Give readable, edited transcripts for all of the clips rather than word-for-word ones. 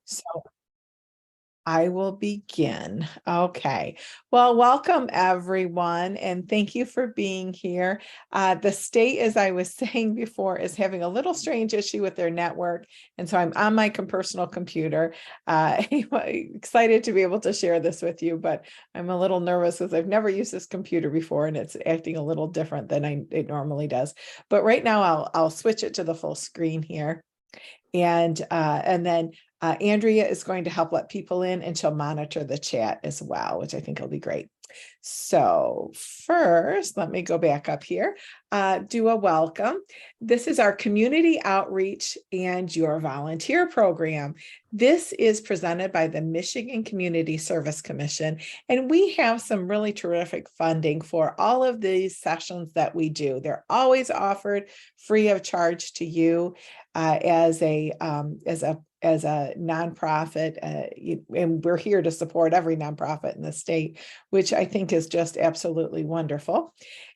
So I will begin. Okay. Well, welcome everyone, and thank you for being here. The state, as I was saying before, is having a little strange issue with their network, and so I'm on my personal computer. Excited to be able to share this with you, but I'm a little nervous because I've never used this computer before, and it's acting a little different than it normally does. But right now, I'll switch it to the full screen here. And then Andrea is going to help let people in, and she'll monitor the chat as well, which I think will be great. So first, let me go back up here, do a welcome. This is our community outreach and your volunteer program. This is presented by the Michigan Community Service Commission, and we have some really terrific funding for all of these sessions that we do. They're always offered free of charge to you as a nonprofit, and we're here to support every nonprofit in the state, which I think is just absolutely wonderful.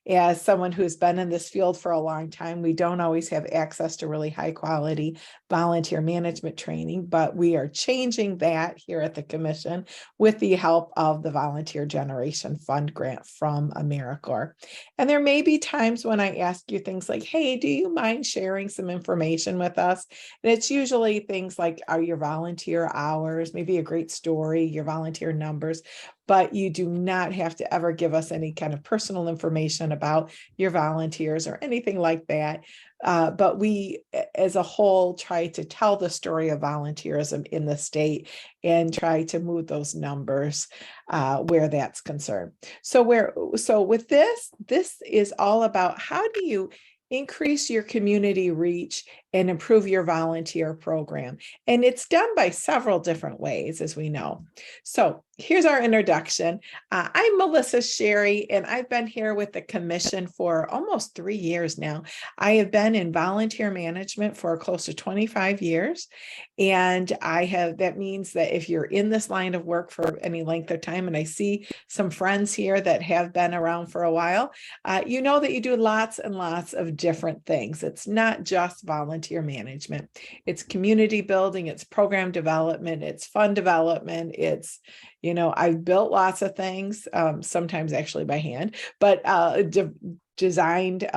As someone who's been in this field for a long time, we don't always have access to really high quality volunteer management training, but we are changing that here at the Commission with the help of the Volunteer Generation Fund grant from AmeriCorps. And there may be times when I ask you things like, hey, do you mind sharing some information with us? And it's usually things like, are your volunteer hours, maybe a great story, your volunteer numbers, but you do not have to ever give us any kind of personal information about your volunteers or anything like that. But we, as a whole, try to tell the story of volunteerism in the state and try to move those numbers where that's concerned. So with this is all about how do you increase your community reach and improve your volunteer program. And it's done by several different ways, as we know. So here's our introduction. I'm Melissa Sherry, and I've been here with the Commission for almost 3 years now. I have been in volunteer management for close to 25 years. And that means that if you're in this line of work for any length of time, and I see some friends here that have been around for a while, you know that you do lots and lots of different things. It's not just volunteer management. It's community building, it's program development, it's fund development, it's, I've built lots of things, sometimes actually by hand, but designed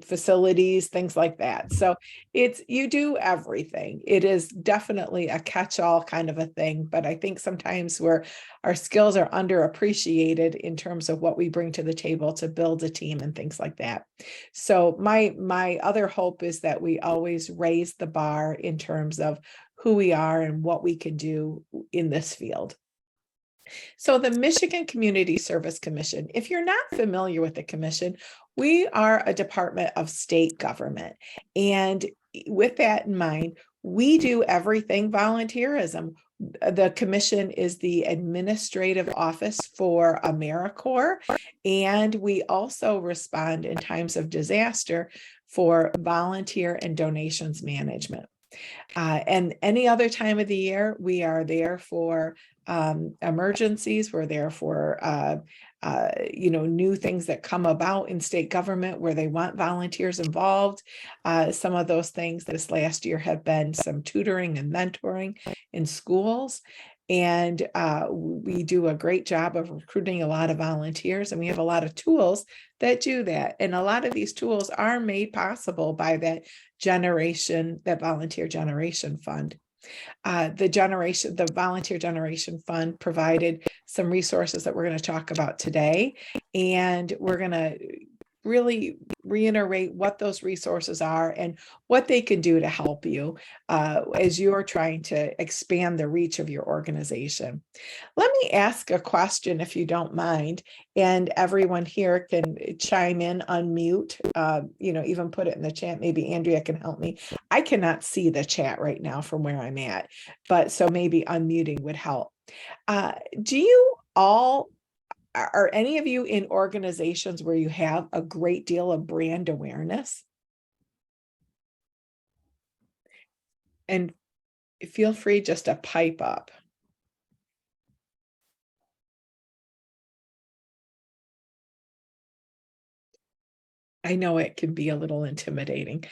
facilities, things like that. So you do everything. It is definitely a catch-all kind of a thing, but I think sometimes our skills are underappreciated in terms of what we bring to the table to build a team and things like that. So my other hope is that we always raise the bar in terms of who we are and what we can do in this field. So the Michigan Community Service Commission, if you're not familiar with the commission, we are a department of state government. And with that in mind, we do everything volunteerism. The commission is the administrative office for AmeriCorps, and we also respond in times of disaster for volunteer and donations management. And any other time of the year, we are there for emergencies. We're there for new things that come about in state government where they want volunteers involved. Some of those things this last year have been some tutoring and mentoring in schools. And we do a great job of recruiting a lot of volunteers, and we have a lot of tools that do that. And a lot of these tools are made possible by that volunteer generation fund. The volunteer generation fund provided some resources that we're going to talk about today, and we're going to really reiterate what those resources are and what they can do to help you as you're trying to expand the reach of your organization. Let me ask a question, if you don't mind, and everyone here can chime in, unmute, even put it in the chat. Maybe Andrea can help me. I cannot see the chat right now from where I'm at, but so maybe unmuting would help. Are any of you in organizations where you have a great deal of brand awareness? And feel free just to pipe up. I know it can be a little intimidating.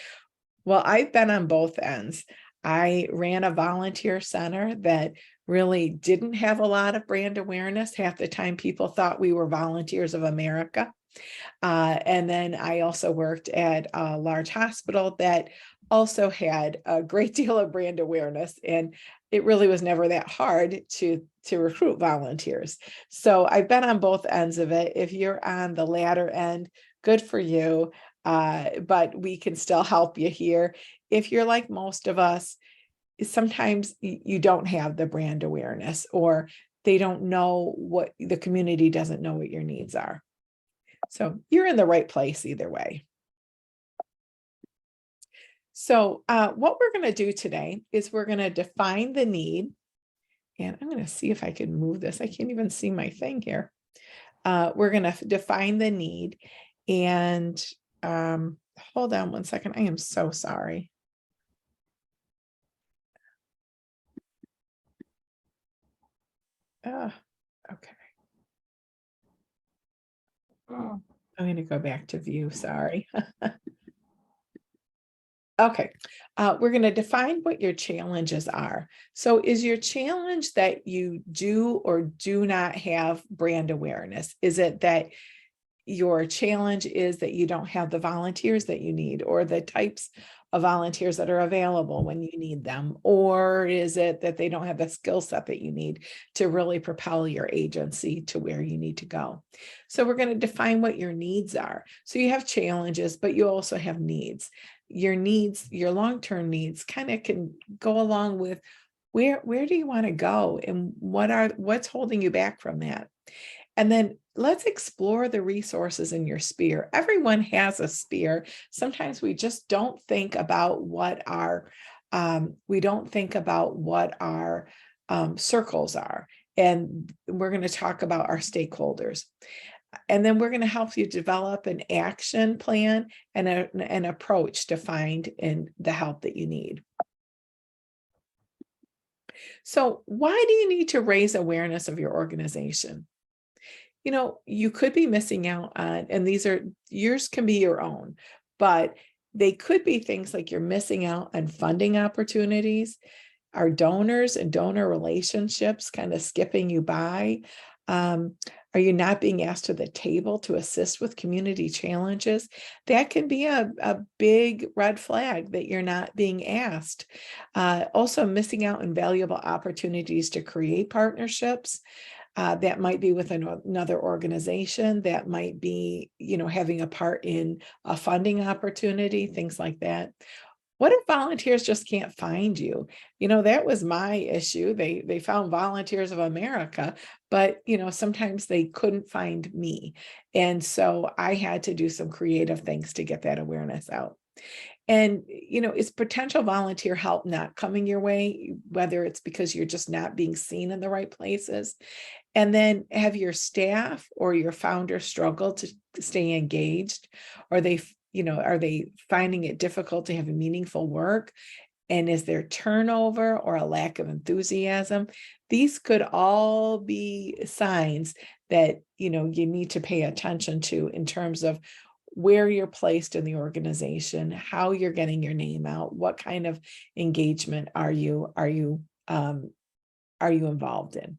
Well, I've been on both ends. I ran a volunteer center that really didn't have a lot of brand awareness. Half the time people thought we were Volunteers of America. And then I also worked at a large hospital that also had a great deal of brand awareness, and it really was never that hard to recruit volunteers. So I've been on both ends of it. If you're on the latter end, good for you. But we can still help you here. If you're like most of us, sometimes you don't have the brand awareness, or they don't know what the community doesn't know what your needs are. So you're in the right place either way. So what we're going to do today is we're going to define the need. And I'm going to see if I can move this. I can't even see my thing here. We're going to define the need. And hold on one second. I am so sorry. Okay. I'm going to go back to view. Sorry. Okay, we're going to define what your challenges are. So is your challenge that you do or do not have brand awareness? Is it that your challenge is that you don't have the volunteers that you need, or the types of volunteers that are available when you need them? Or is it that they don't have the skill set that you need to really propel your agency to where you need to go? So we're going to define what your needs are. So you have challenges, but you also have needs. Your needs, your long-term needs, kind of can go along with where do you want to go, and what's holding you back from that? And then let's explore the resources in your sphere. Everyone has a sphere. Sometimes we just don't think about what our circles are. And we're going to talk about our stakeholders. And then we're going to help you develop an action plan and an approach to find the help that you need. So why do you need to raise awareness of your organization? You could be missing out on, and yours can be your own, but they could be things like you're missing out on funding opportunities, our donors and donor relationships kind of skipping you by. Are you not being asked to the table to assist with community challenges? That can be a big red flag that you're not being asked. Also missing out on valuable opportunities to create partnerships. That might be with another organization, that might be, having a part in a funding opportunity, things like that. What if volunteers just can't find you? That was my issue. They found Volunteers of America, but sometimes they couldn't find me. And so I had to do some creative things to get that awareness out. And, is potential volunteer help not coming your way, whether it's because you're just not being seen in the right places? And then have your staff or your founder struggle to stay engaged? Are they finding it difficult to have meaningful work? And is there turnover or a lack of enthusiasm? These could all be signs that, you need to pay attention to in terms of where you're placed in the organization, how you're getting your name out, what kind of engagement are you involved in?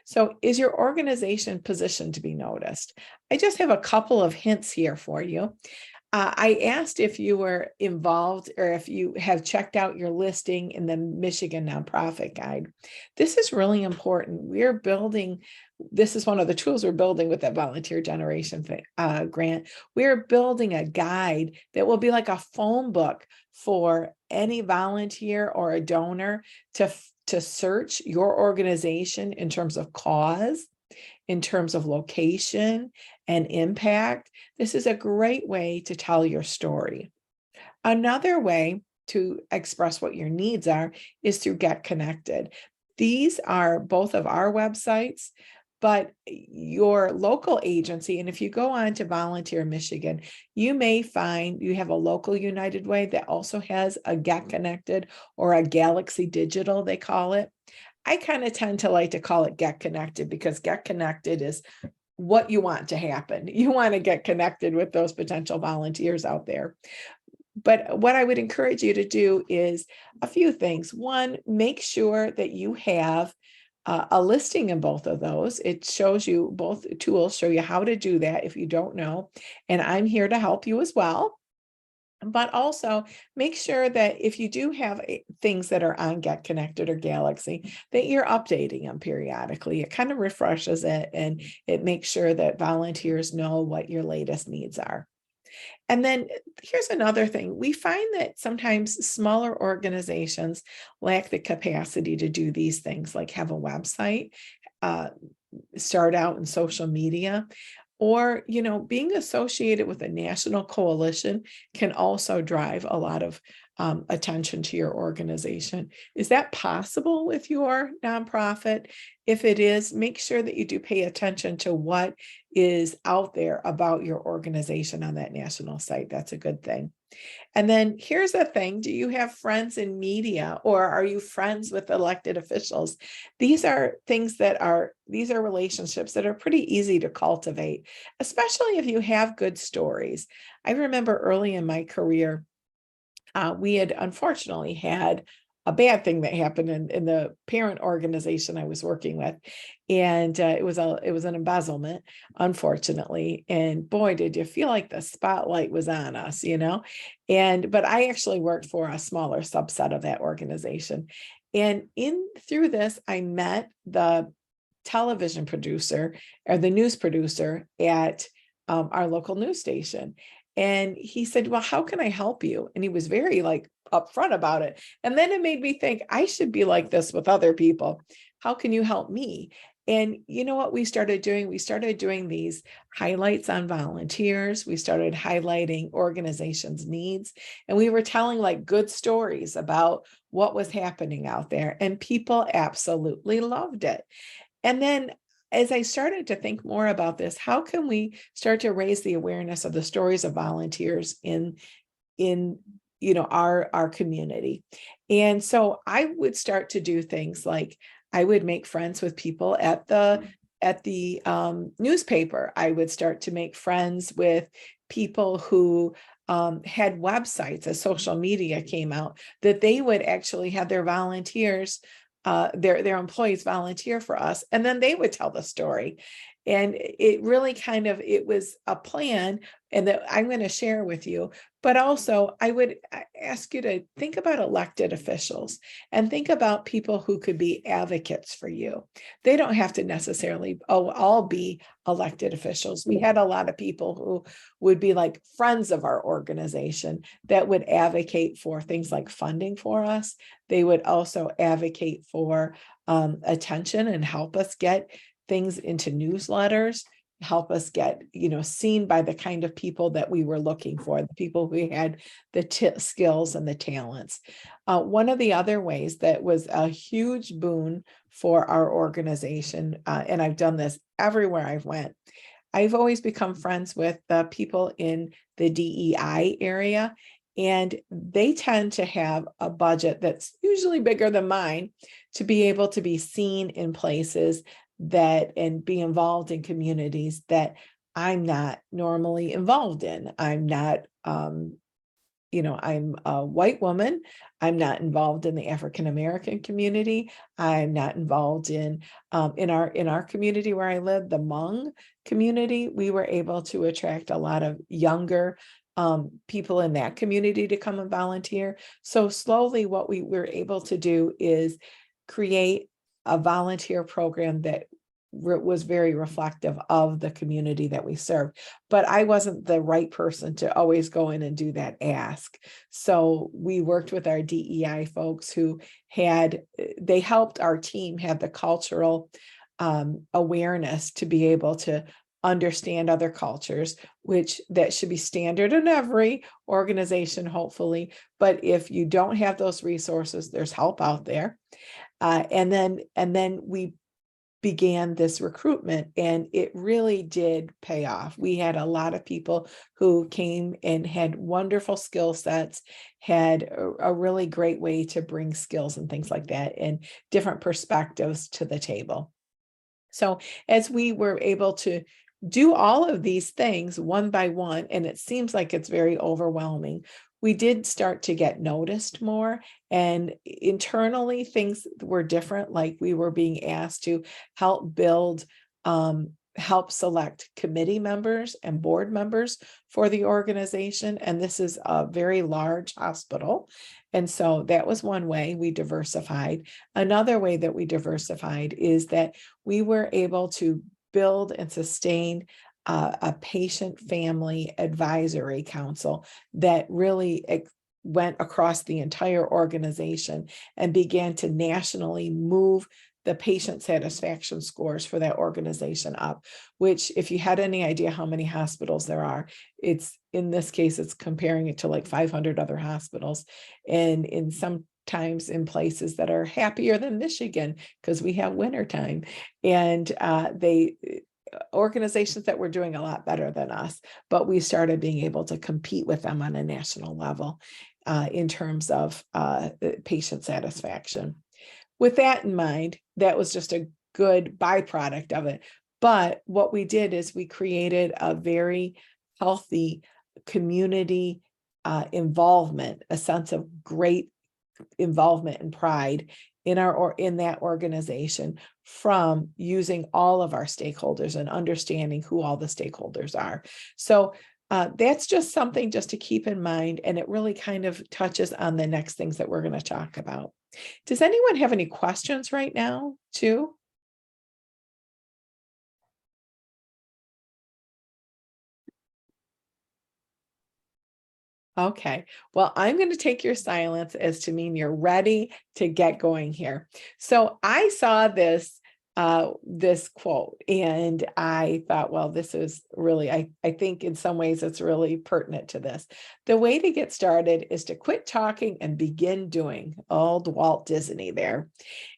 So is your organization positioned to be noticed? I just have a couple of hints here for you. I asked if you were involved or if you have checked out your listing in the Michigan Nonprofit Guide. This is really important. This is one of the tools we're building with that volunteer generation grant. We're building a guide that will be like a phone book for any volunteer or a donor to search your organization in terms of cause, in terms of location and impact. This is a great way to tell your story. Another way to express what your needs are is through Get Connected. These are both of our websites, but your local agency, and if you go on to Volunteer Michigan, you may find you have a local United Way that also has a Get Connected or a Galaxy Digital, they call it. I kind of tend to like to call it Get Connected because Get Connected is what you want to happen. You want to get connected with those potential volunteers out there. But what I would encourage you to do is a few things. One, make sure that you have a listing in both of those. It shows you, both tools show you how to do that if you don't know. And I'm here to help you as well. But also make sure that if you do have things that are on Get Connected or Galaxy, that you're updating them periodically. It kind of refreshes it, and it makes sure that volunteers know what your latest needs are. And then here's another thing. We find that sometimes smaller organizations lack the capacity to do these things, like have a website, uh, start out in social media, or, being associated with a national coalition can also drive a lot of attention to your organization. Is that possible with your nonprofit? If it is, make sure that you do pay attention to what is out there about your organization on that national site. That's a good thing. And then here's the thing. Do you have friends in media, or are you friends with elected officials? These are relationships that are pretty easy to cultivate, especially if you have good stories. I remember early in my career, we had unfortunately had a bad thing that happened in the parent organization I was working with. And it was an embezzlement, unfortunately. And boy, did you feel like the spotlight was on us, but I actually worked for a smaller subset of that organization. And through this, I met the television producer, or the news producer at our local news station. And he said, well, how can I help you? And he was very upfront about it. And then it made me think, I should be like this with other people. How can you help me? And you know what we started doing? We started doing these highlights on volunteers. We started highlighting organizations' needs. And we were telling good stories about what was happening out there. And people absolutely loved it. And then as I started to think more about this, how can we start to raise the awareness of the stories of volunteers in our community? And so I would start to do things like I would make friends with people at the newspaper. I would start to make friends with people who had websites as social media came out, that they would actually have their volunteers, their employees volunteer for us, and then they would tell the story. And it really it was a plan, and that I'm going to share with you. But also I would ask you to think about elected officials and think about people who could be advocates for you. They don't have to necessarily all be elected officials. We had a lot of people who would be like friends of our organization that would advocate for things like funding for us. They would also advocate for attention and help us get things into newsletters, help us get seen by the kind of people that we were looking for, the people who had the skills and the talents. One of the other ways that was a huge boon for our organization, and I've done this everywhere I've went, I've always become friends with the people in the DEI area, and they tend to have a budget that's usually bigger than mine to be able to be seen in places and be involved in communities that I'm not normally involved in. I'm not, I'm a white woman. I'm not involved in the African American community. I'm not involved in our community where I live, the Hmong community. We were able to attract a lot of younger people in that community to come and volunteer. So slowly, what we were able to do is create a volunteer program that was very reflective of the community that we served. But I wasn't the right person to always go in and do that ask. So we worked with our DEI folks who they helped our team have the cultural awareness to be able to understand other cultures, which that should be standard in every organization, hopefully. But if you don't have those resources, there's help out there. And then we began this recruitment, and it really did pay off. We had a lot of people who came and had wonderful skill sets, had a really great way to bring skills and things like that and different perspectives to the table. So as we were able to do all of these things one by one, and it seems like it's very overwhelming, we did start to get noticed more, and internally things were different. Like we were being asked to help build, help select committee members and board members for the organization. And this is a very large hospital. And so that was one way we diversified. Another way that we diversified is that we were able to build and sustain a patient family advisory council that really went across the entire organization and began to nationally move the patient satisfaction scores for that organization up, which, if you had any idea how many hospitals there are, it's, in this case, it's comparing it to like 500 other hospitals. And in sometimes in places that are happier than Michigan, because we have wintertime, and organizations that were doing a lot better than us, but we started being able to compete with them on a national level in terms of patient satisfaction. With that in mind, that was just a good byproduct of it. But what we did is we created a very healthy community involvement, a sense of great involvement and pride in that organization, from using all of our stakeholders and understanding who all the stakeholders are. So that's just something just to keep in mind, and it really kind of touches on the next things that we're going to talk about. Does anyone have any questions right now, too? Okay, well, I'm going to take your silence as to mean you're ready to get going here. So I saw this quote, and I thought, well, this is really, I think in some ways it's really pertinent to this. The way to get started is to quit talking and begin doing. Old Walt Disney there.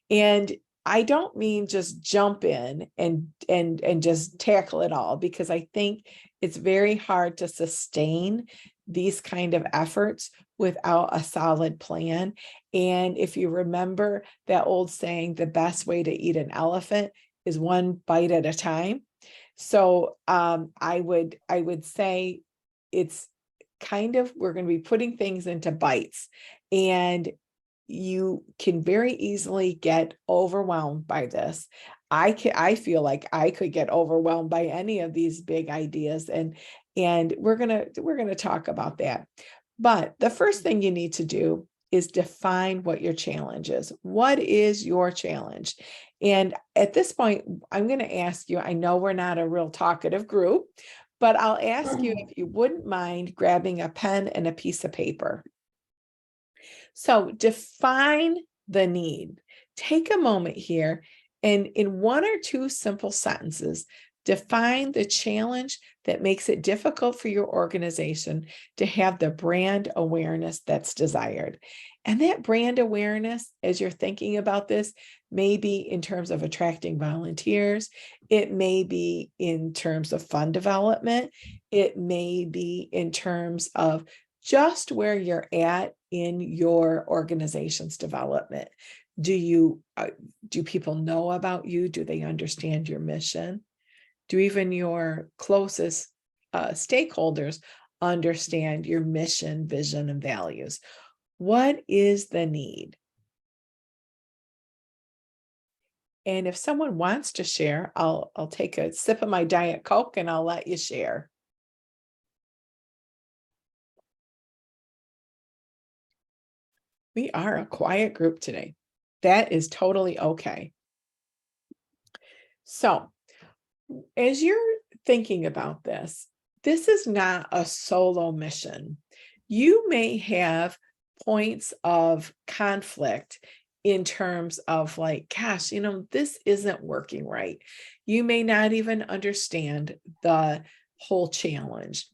And I don't mean just jump in and just tackle it all, because I think it's very hard to sustain these kind of efforts without a solid plan. And if you remember that old saying, the best way to eat an elephant is one bite at a time. So I would say it's kind of, we're going to be putting things into bites, and you can very easily get overwhelmed by this. I feel like I could get overwhelmed by any of these big ideas, and we're gonna talk about that. But the first thing you need to do is define what your challenge is. What is your challenge? And at this point, I'm going to ask you, I know we're not a real talkative group, but I'll ask you if you wouldn't mind grabbing a pen and a piece of paper. So define the need. Take a moment here, and in one or two simple sentences, define the challenge that makes it difficult for your organization to have the brand awareness that's desired. And that brand awareness, as you're thinking about this, may be in terms of attracting volunteers. It may be in terms of fund development. It may be in terms of just where you're at in your organization's development. Do people know about you? Do they understand your mission? Do even your closest stakeholders understand your mission, vision, and values? What is the need? And if someone wants to share, I'll take a sip of my Diet Coke and I'll let you share. We are a quiet group today. That is totally okay. So, as you're thinking about this, this is not a solo mission. You may have points of conflict in terms of like, gosh, this isn't working right. You may not even understand the whole challenge.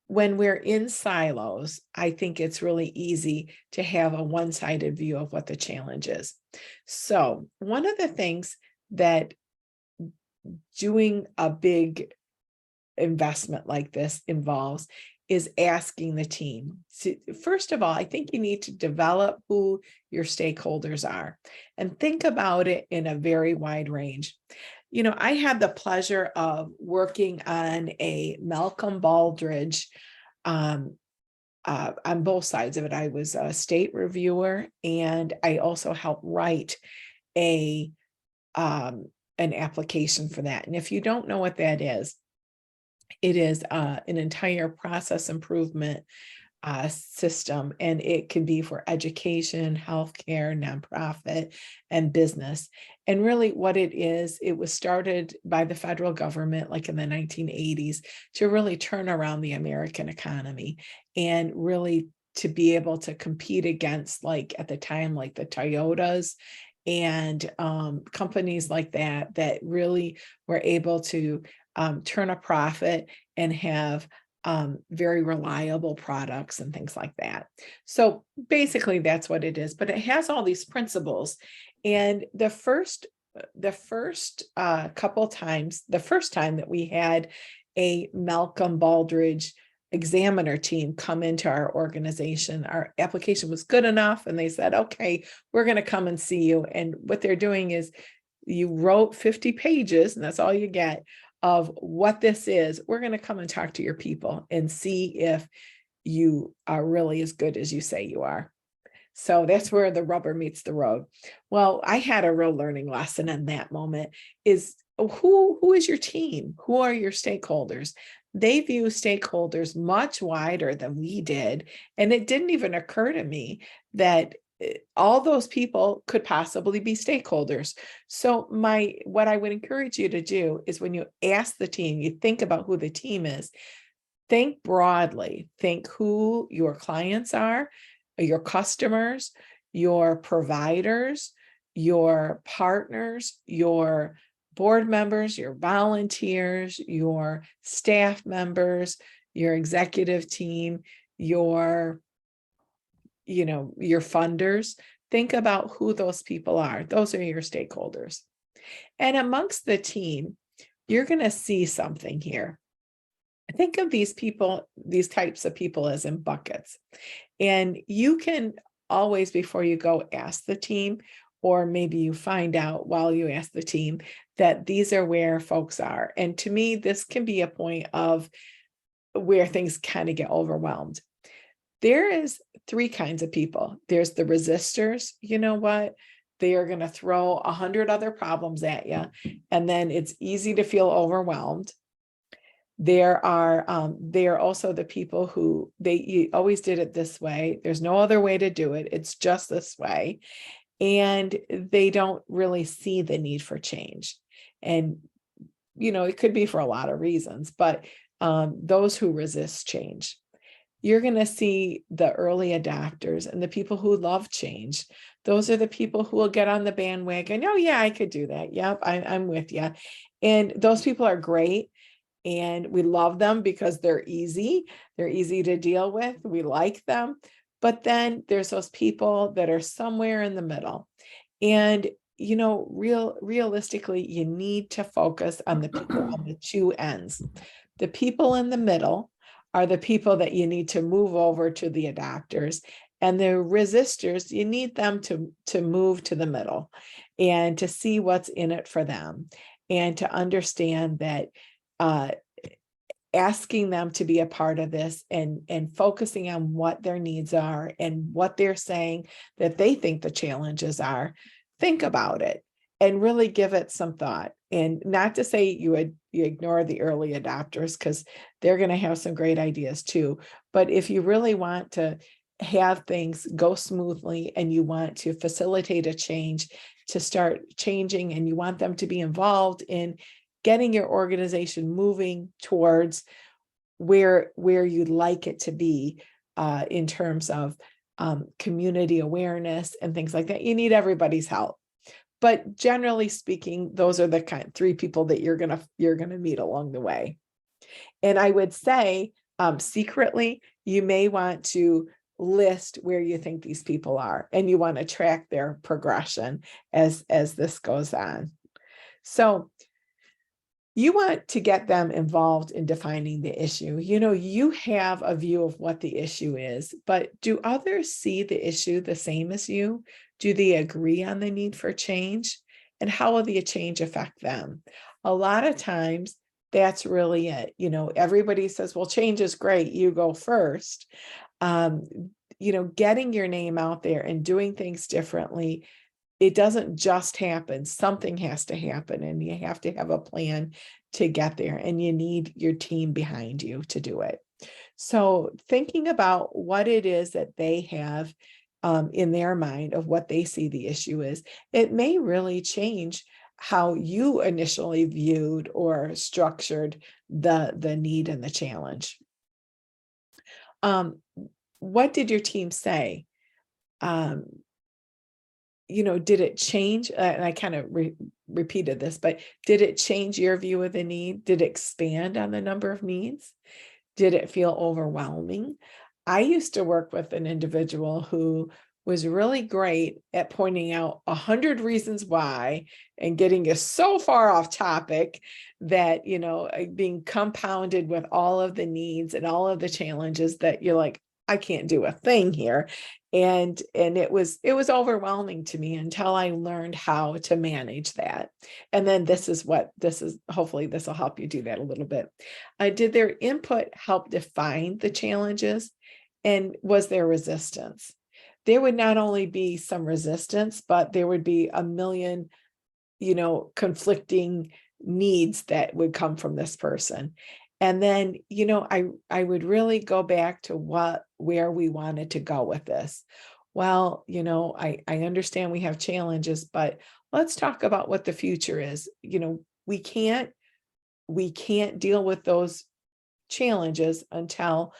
When we're in silos, I think it's really easy to have a one-sided view of what the challenge is. So one of the things that doing a big investment like this involves is asking the team. So first of all, I think you need to develop who your stakeholders are and think about it in a very wide range. I had the pleasure of working on a Malcolm Baldrige on both sides of it. I was a state reviewer, and I also helped write a an application for that. And if you don't know what that is, it is an entire process improvement system, and it can be for education, healthcare, nonprofit, and business. And really, what it is, it was started by the federal government, like in the 1980s, to really turn around the American economy and really to be able to compete against, like at the time, like the Toyotas and companies like that, that really were able to turn a profit and have very reliable products and things like that. So basically that's what it is, but it has all these principles. And the first couple times, the first time that we had a Malcolm Baldrige examiner team come into our organization, our application was good enough, and they said, okay, we're going to come and see you. And what they're doing is, you wrote 50 pages, and that's all you get, of what this is. We're going to come and talk to your people and see if you are really as good as you say you are. So that's where the rubber meets the road. Well, I had a real learning lesson in that moment, is who is your team? Who are your stakeholders? They view stakeholders much wider than we did. And it didn't even occur to me that all those people could possibly be stakeholders. So what I would encourage you to do is, when you ask the team, you think about who the team is, think broadly, think who your clients are, your customers, your providers, your partners, your board members, your volunteers, your staff members, your executive team, your funders. Think about who those people are. Those are your stakeholders. And amongst the team, you're going to see something here. Think of these people, these types of people, as in buckets. And you can always, before you go, ask the team, or maybe you find out while you ask the team, that these are where folks are. And to me, this can be a point of where things kind of get overwhelmed. There is 3 kinds of people. There's the resistors. You know what? They are going to throw 100 other problems at you, and then it's easy to feel overwhelmed. There are also the people who you always did it this way. There's no other way to do it. It's just this way. And they don't really see the need for change. And, it could be for a lot of reasons, but those who resist change. You're going to see the early adopters and the people who love change. Those are the people who will get on the bandwagon. Oh yeah, I could do that. Yep, I'm with you. And those people are great. And we love them because they're easy. They're easy to deal with. We like them. But then there's those people that are somewhere in the middle. And, realistically, you need to focus on the people on the 2 ends. The people in the middle are the people that you need to move over to the adopters. And the resistors, you need them to move to the middle and to see what's in it for them, and to understand that asking them to be a part of this, and focusing on what their needs are and what they're saying that they think the challenges are. Think about it and really give it some thought. And not to say you ignore the early adopters, because they're going to have some great ideas too. But if you really want to have things go smoothly, and you want to facilitate a change to start changing, and you want them to be involved in getting your organization moving towards where you'd like it to be, in terms of community awareness and things like that, you need everybody's help. But generally speaking, those are the 3 people that you're gonna meet along the way. And I would say, secretly, you may want to list where you think these people are, and you want to track their progression as this goes on. So you want to get them involved in defining the issue. You have a view of what the issue is, but do others see the issue the same as you? Do they agree on the need for change? And how will the change affect them? A lot of times, that's really it. Everybody says, well, change is great, you go first. Getting your name out there and doing things differently, it doesn't just happen. Something has to happen, and you have to have a plan to get there, and you need your team behind you to do it. So thinking about what it is that they have in their mind of what they see the issue is, it may really change how you initially viewed or structured the need and the challenge. What did your team say? Um, did it change? And I kind of repeated this, but did it change your view of the need? Did it expand on the number of needs? Did it feel overwhelming? I used to work with an individual who was really great at pointing out 100 reasons why and getting us so far off topic that, being compounded with all of the needs and all of the challenges that you're like, I can't do a thing here. And it was overwhelming to me until I learned how to manage that. And then hopefully this will help you do that a little bit. Did their input help define the challenges? And was there resistance? There would not only be some resistance, but there would be a million, conflicting needs that would come from this person. And then, I would really go back to where we wanted to go with this. Well, I understand we have challenges, but let's talk about what the future is. We can't deal with those challenges until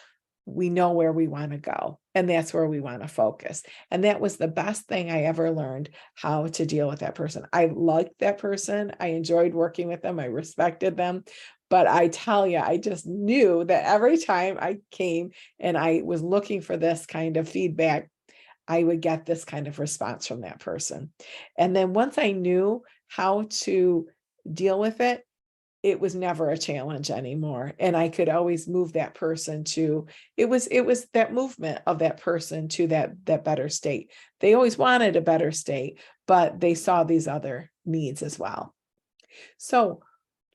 we know where we want to go. And that's where we want to focus. And that was the best thing I ever learned, how to deal with that person. I liked that person. I enjoyed working with them. I respected them. But I tell you, I just knew that every time I came and I was looking for this kind of feedback, I would get this kind of response from that person. And then once I knew how to deal with it, it was never a challenge anymore. And I could always move that person to, it was that movement of that person to that better state. They always wanted a better state, but they saw these other needs as well. So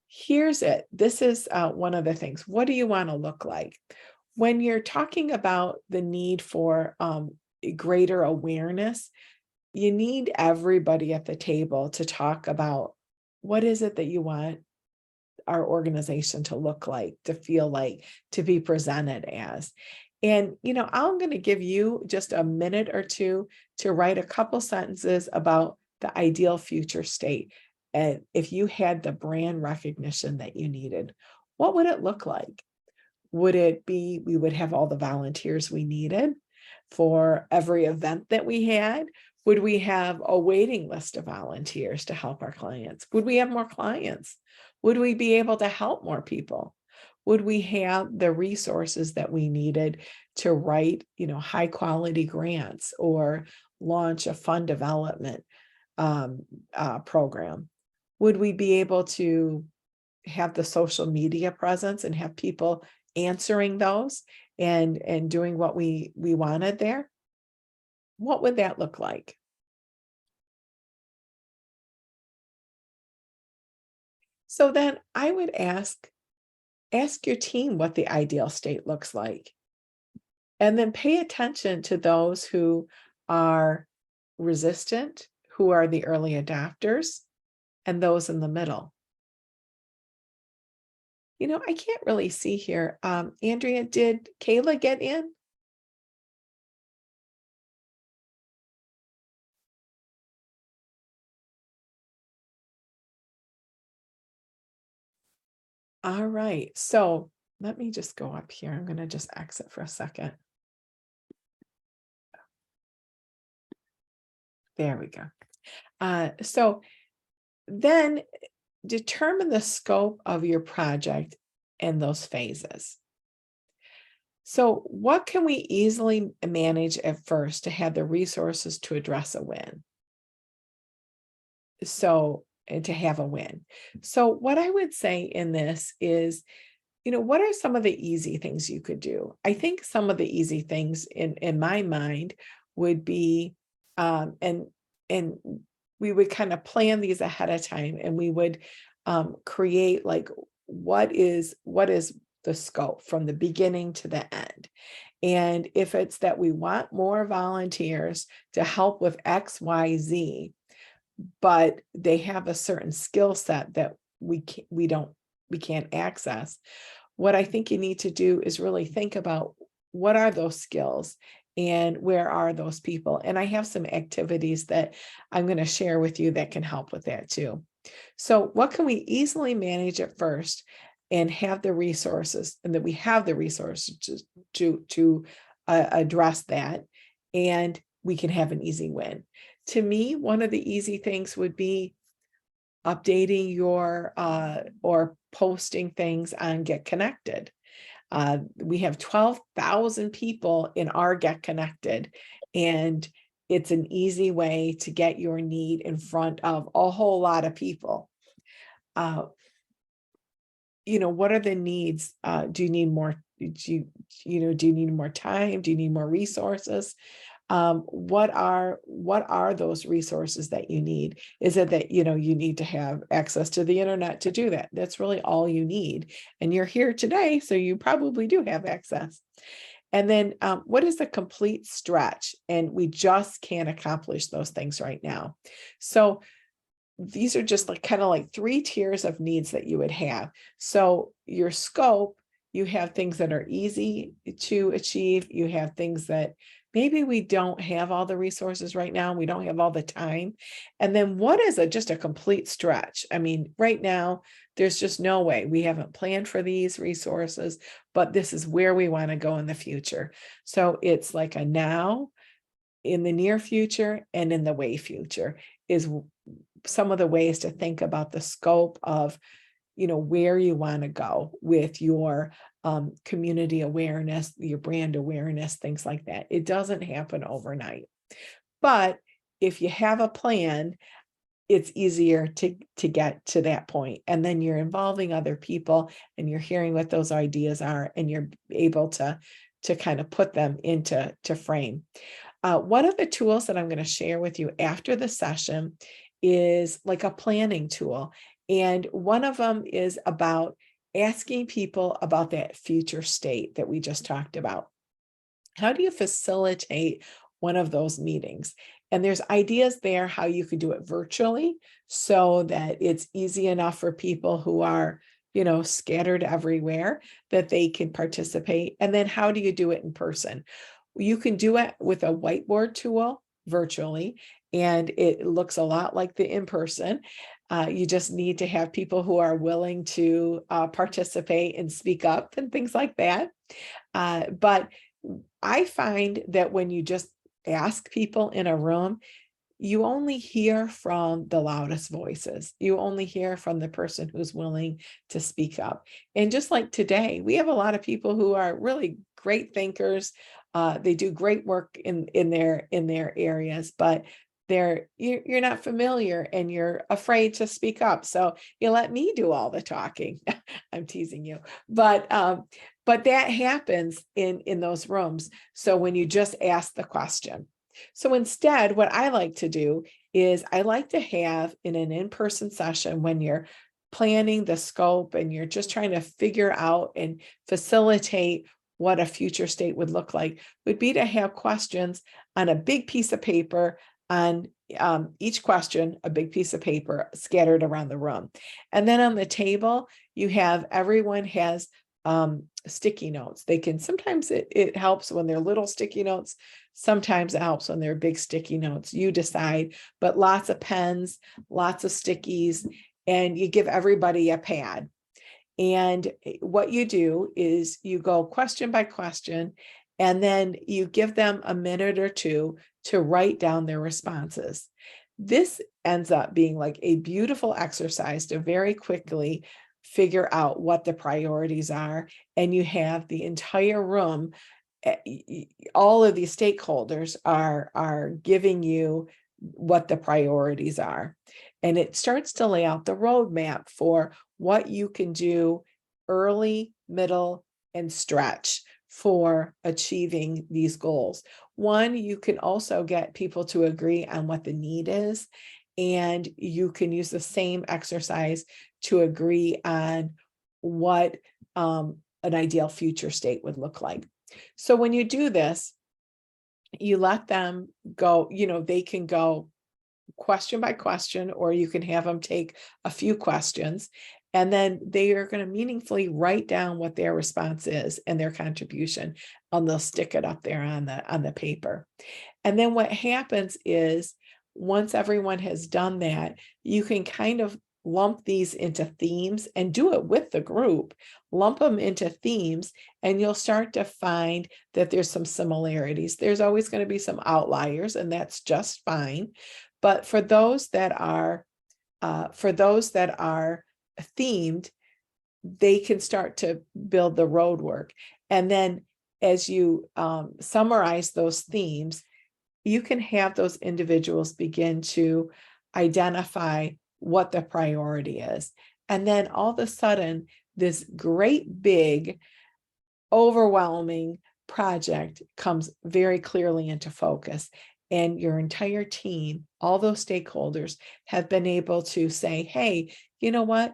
here's it. This is one of the things. What do you want to look like? When you're talking about the need for greater awareness, you need everybody at the table to talk about what is it that you want our organization to look like, to feel like, to be presented as. And, I'm going to give you just a minute or two to write a couple sentences about the ideal future state. And if you had the brand recognition that you needed, what would it look like? Would it be, we would have all the volunteers we needed for every event that we had? Would we have a waiting list of volunteers to help our clients? Would we have more clients? Would we be able to help more people? Would we have the resources that we needed to write, high quality grants or launch a fund development program? Would we be able to have the social media presence and have people answering those and doing what we wanted there? What would that look like? So then I would ask your team what the ideal state looks like. And then pay attention to those who are resistant, who are the early adopters, and those in the middle. I can't really see here. Andrea, did Kayla get in? All right. So let me just go up here. I'm going to just exit for a second. There we go. So then determine the scope of your project and those phases. So what can we easily manage at first to have the resources to address a win? And to have a win. So what I would say in this is, what are some of the easy things you could do? I think some of the easy things in my mind would be, and we would kind of plan these ahead of time, and we would create like, what is the scope from the beginning to the end? And if it's that we want more volunteers to help with X, Y, Z, but they have a certain skill set that we can't access, what I think you need to do is really think about what are those skills and where are those people. And I have some activities that I'm going to share with you that can help with that too. So what can we easily manage at first and have the resources, and that we have the resources to address that, and we can have an easy win. To me, one of the easy things would be updating your or posting things on Get Connected. We have 12,000 people in our Get Connected, and it's an easy way to get your need in front of a whole lot of people. What are the needs? Do you need more? Do you need more time? Do you need more resources? What are those resources that you need? Is it that, you need to have access to the internet to do that? That's really all you need. And you're here today, so you probably do have access. And then what is the complete stretch? And we just can't accomplish those things right now. So these are just kind of like 3 tiers of needs that you would have. So your scope, you have things that are easy to achieve. You have things that maybe we don't have all the resources right now. We don't have all the time. And then what is just a complete stretch? I mean, right now, there's just no way. We haven't planned for these resources, but this is where we want to go in the future. So it's like a now, in the near future, and in the way future is some of the ways to think about the scope of, where you want to go with your community awareness, your brand awareness, things like that. It doesn't happen overnight. But if you have a plan, it's easier to get to that point. And then you're involving other people and you're hearing what those ideas are, and you're able to kind of put them into frame. One of the tools that I'm going to share with you after the session is like a planning tool. And one of them is about asking people about that future state that we just talked about. How do you facilitate one of those meetings? And there's ideas there how you could do it virtually so that it's easy enough for people who are, scattered everywhere, that they can participate. And then how do you do it in person? You can do it with a whiteboard tool virtually, and it looks a lot like the in-person. You just need to have people who are willing to participate and speak up and things like that. But I find that when you just ask people in a room, you only hear from the loudest voices. You only hear from the person who's willing to speak up. And just like today, we have a lot of people who are really great thinkers. They do great work in their areas, but you're not familiar and you're afraid to speak up. So you let me do all the talking. I'm teasing you, but that happens in those rooms. So when you just ask the question. So instead, what I like to do is I like to have in an in-person session, when you're planning the scope and you're just trying to figure out and facilitate what a future state would look like, would be to have questions on a big piece of paper, on each question, a big piece of paper scattered around the room. And then on the table, everyone has sticky notes. Sometimes it helps when they're little sticky notes. Sometimes it helps when they're big sticky notes. You decide, but lots of pens, lots of stickies, and you give everybody a pad. And what you do is you go question by question, and then you give them a minute or two to write down their responses. This ends up being like a beautiful exercise to very quickly figure out what the priorities are. And you have the entire room, all of these stakeholders are giving you what the priorities are. And it starts to lay out the roadmap for what you can do early, middle, and stretch for achieving these goals. One, you can also get people to agree on what the need is, and you can use the same exercise to agree on what an ideal future state would look like. So when you do this, you let them go, they can go question by question, or you can have them take a few questions, and then they are going to meaningfully write down what their response is and their contribution, and they'll stick it up there on the paper. And then what happens is, once everyone has done that, you can kind of lump these into themes and do it with the group. Lump them into themes, and you'll start to find that there's some similarities. There's always going to be some outliers, and that's just fine. But for those that are themed, they can start to build the road work. And then as you summarize those themes, you can have those individuals begin to identify what the priority is. And then all of a sudden, this great big, overwhelming project comes very clearly into focus. And your entire team, all those stakeholders, have been able to say, hey, you know what?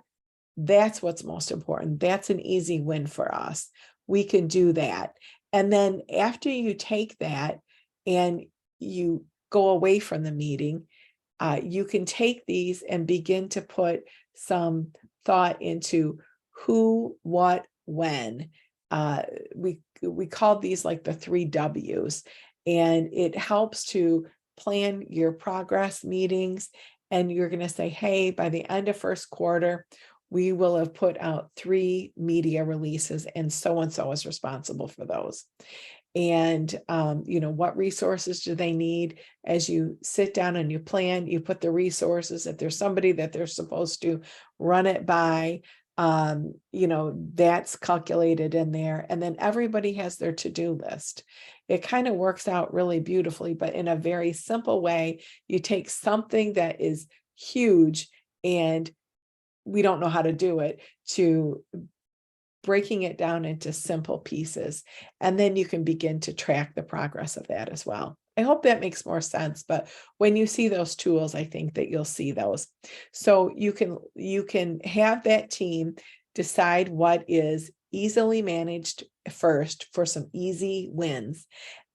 That's what's most important. That's an easy win for us. We can do that. And then after you take that and you go away from the meeting, you can take these and begin to put some thought into who, what, when. We called these like the 3 W's, and it helps to plan your progress meetings. And you're going to say, hey, by the end of first quarter, we will have put out 3 media releases, and so is responsible for those. And, what resources do they need? As you sit down and you plan, you put the resources. If there's somebody that they're supposed to run it by, that's calculated in there. And then everybody has their to-do list. It kind of works out really beautifully, but in a very simple way. You take something that is huge and we don't know how to do it, to breaking it down into simple pieces. And then you can begin to track the progress of that as well. I hope that makes more sense, but when you see those tools, I think that you'll see those. So you can have that team decide what is easily managed first for some easy wins,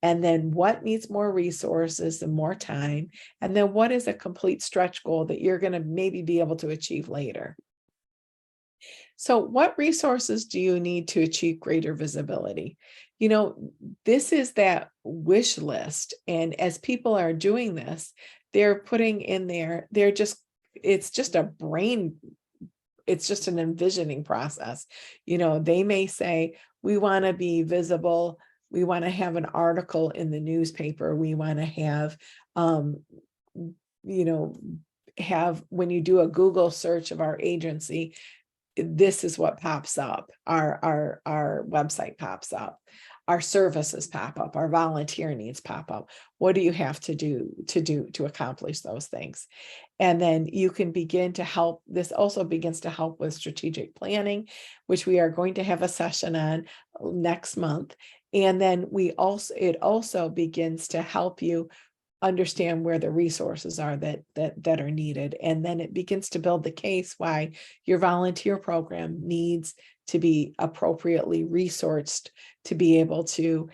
and then what needs more resources and more time, and then what is a complete stretch goal that you're going to maybe be able to achieve later. So what resources do you need to achieve greater visibility? This is that wish list. And as people are doing this, they're putting in there, it's just an envisioning process. They may say, we want to be visible. We want to have an article in the newspaper. We want to have, when you do a Google search of our agency, this is what pops up. Our website pops up, our services pop up, our volunteer needs pop up. What do you have to do to accomplish those things? And then you can begin to help. This also begins to help with strategic planning, which we are going to have a session on next month. And then it also begins to help you understand where the resources are that are needed. And then it begins to build the case why your volunteer program needs to be appropriately resourced to be able to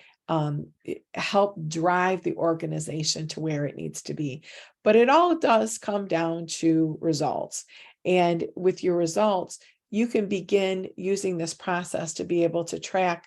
help drive the organization to where it needs to be. But it all does come down to results. And with your results, you can begin using this process to be able to track,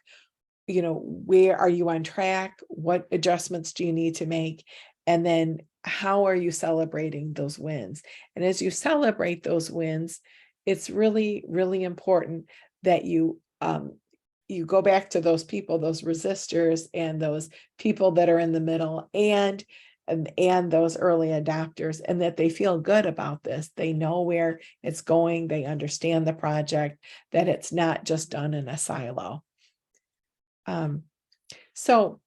where are you on track? What adjustments do you need to make? And then how are you celebrating those wins? And as you celebrate those wins, it's really, really important that you go back to those people, those resistors, and those people that are in the middle, and those early adopters, and that they feel good about this. They know where it's going. They understand the project, that it's not just done in a silo. So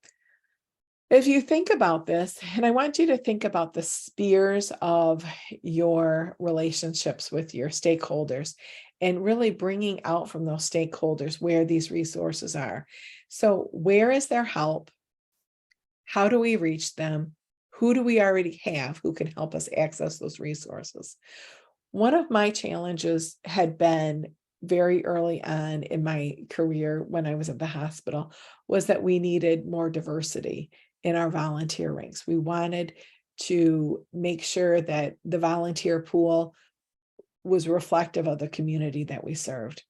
if you think about this, and I want you to think about the spheres of your relationships with your stakeholders, and really bringing out from those stakeholders where these resources are. So where is their help? How do we reach them? Who do we already have who can help us access those resources? One of my challenges had been very early on in my career when I was at the hospital was that we needed more diversity in our volunteer ranks. We wanted to make sure that the volunteer pool was reflective of the community that we served.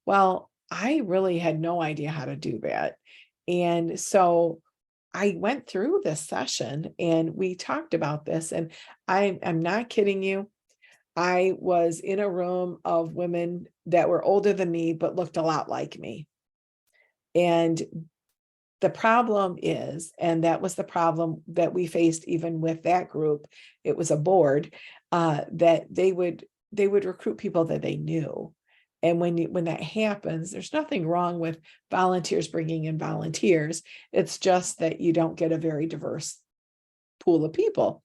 Well, I really had no idea how to do that. And so I went through this session and we talked about this, and I'm not kidding you. I was in a room of women that were older than me, but looked a lot like me. And the problem is, and that was the problem that we faced even with that group, it was a board, that they would recruit people that they knew. And when that happens, there's nothing wrong with volunteers bringing in volunteers. It's just that you don't get a very diverse pool of people.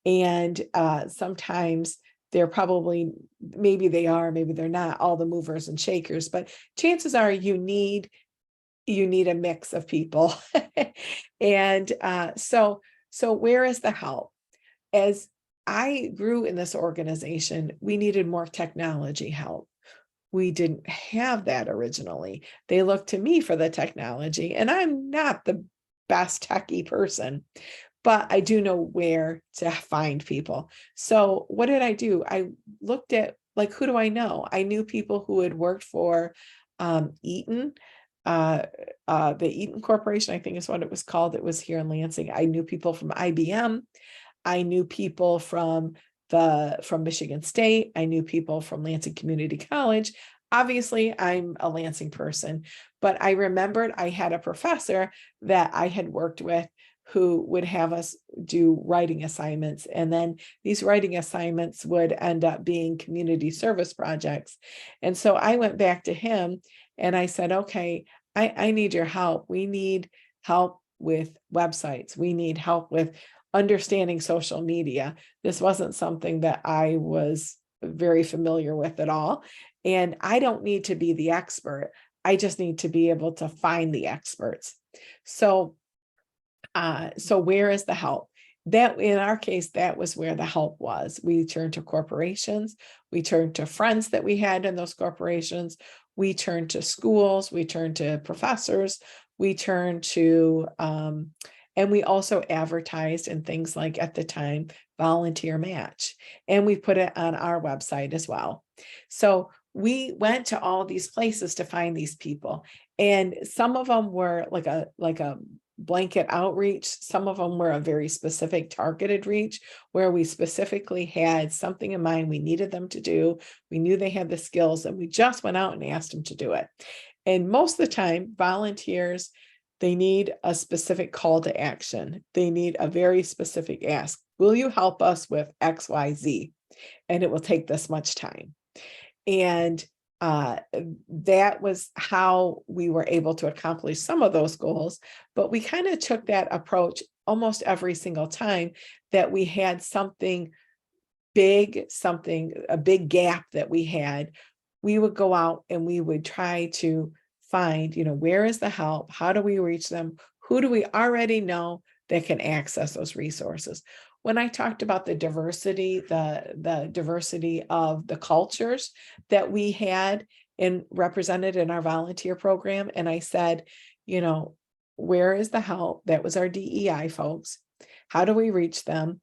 And sometimes they're probably, maybe they are, maybe they're not all the movers and shakers, but chances are you need a mix of people. And so where is the help? As I grew in this organization, we needed more technology help. We didn't have that originally. They looked to me for the technology, and I'm not the best techie person, but I do know where to find people. So what did I do? I looked at, like, who do I know? I knew people who had worked for Eaton, uh, the Eaton Corporation, I think is what it was called. It was here in Lansing. I knew people from IBM. I knew people from Michigan State. I knew people from Lansing Community College. Obviously, I'm a Lansing person, but I remembered I had a professor that I had worked with who would have us do writing assignments. And then these writing assignments would end up being community service projects. And so I went back to him and I said, okay, I need your help. We need help with websites. We need help with understanding social media. This wasn't something that I was very familiar with at all. And I don't need to be the expert. I just need to be able to find the experts. So where is the help? That in our case, that was where the help was. We turned to corporations, we turned to friends that we had in those corporations, we turned to schools, we turned to professors, we turned to, and we also advertised in things like, at the time, Volunteer Match, and we put it on our website as well. So we went to all these places to find these people, and some of them were like a blanket outreach. Some of them were a very specific targeted reach where we specifically had something in mind we needed them to do. We knew they had the skills, and we just went out and asked them to do it. And most of the time, volunteers, they need a specific call to action. They need a very specific ask. Will you help us with XYZ? And it will take this much time. And that was how we were able to accomplish some of those goals. But we kind of took that approach almost every single time that we had something big, a big gap that we had. We would go out and we would try to find, where is the help? How do we reach them? Who do we already know that can access those resources? When I talked about the diversity, the diversity of the cultures that we had represented in our volunteer program, and I said, where is the help? That was our DEI folks. How do we reach them?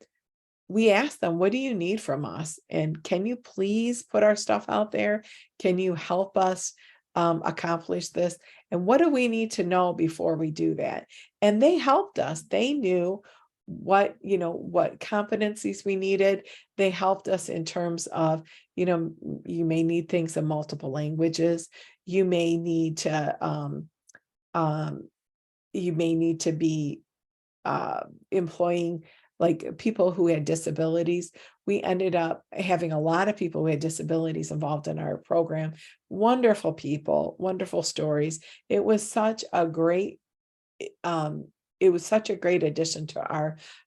We asked them, what do you need from us? And can you please put our stuff out there? Can you help us accomplish this? And what do we need to know before we do that? And they helped us. They knew what competencies we needed. They helped us in terms of, you may need things in multiple languages. You may need to be employing like people who had disabilities. We ended up having a lot of people who had disabilities involved in our program. Wonderful people, wonderful stories. It was such a great addition to